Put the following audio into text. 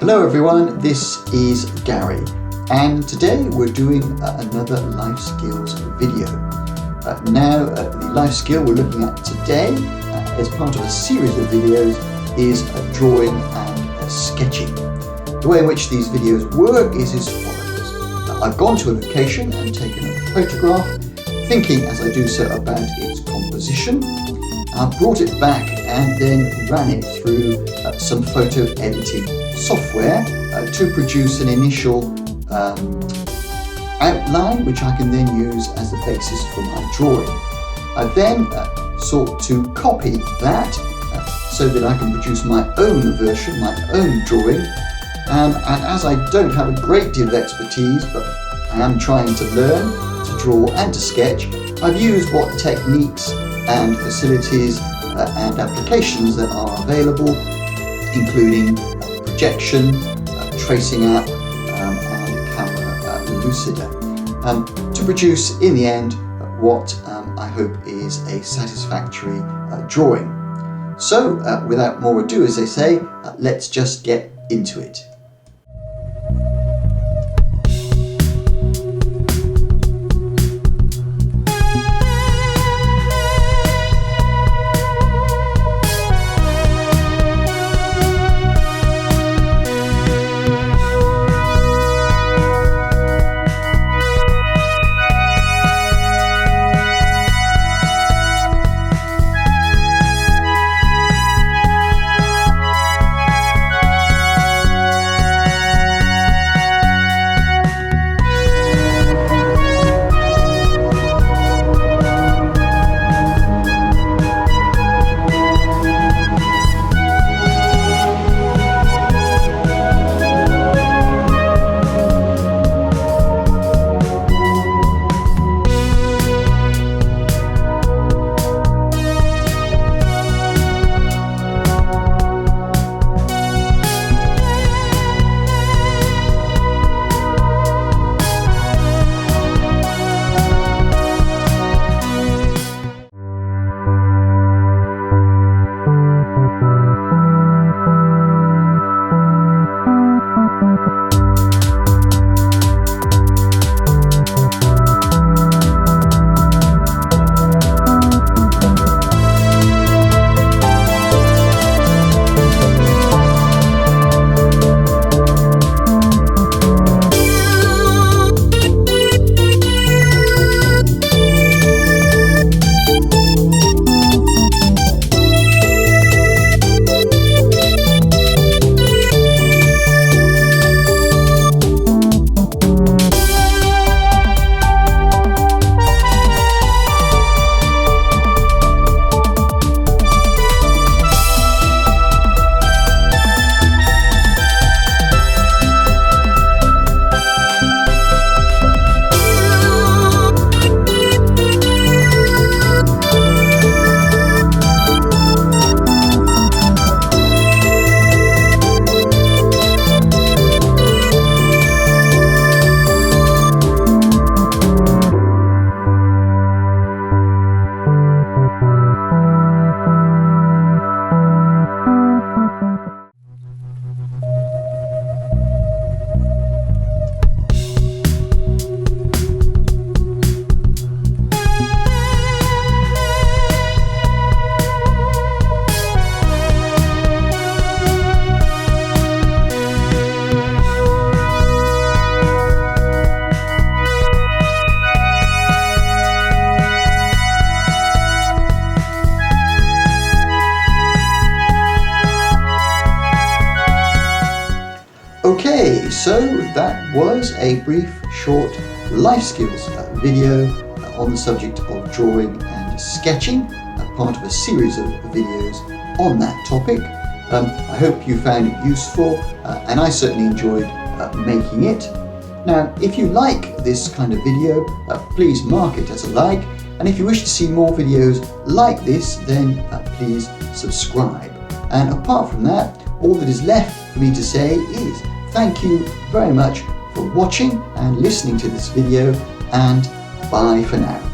Hello everyone, this is Gary, and today we're doing another life skills video. The life skill we're looking at today as part of a series of videos is drawing and sketching. The way in which these videos work is as follows. I've gone to a location and taken a photograph, thinking as I do so about its composition. I've brought it back and then ran it through some photo editing software to produce an initial outline which I can then use as the basis for my drawing. I then sought to copy that so that I can produce my own version, my own drawing, and as I don't have a great deal of expertise, but I am trying to learn to draw and to sketch, I've used what techniques and facilities and applications that are available, including projection, tracing app, and camera Lucida, to produce in the end what I hope is a satisfactory drawing. So without more ado, as they say, let's just get into it. Okay, so that was a brief, short life skills video on the subject of drawing and sketching, part of a series of videos on that topic. I hope you found it useful, and I certainly enjoyed making it. Now, if you like this kind of video, please mark it as a like, and if you wish to see more videos like this, then please subscribe. And apart from that, all that is left for me to say is thank you very much for watching and listening to this video, and bye for now.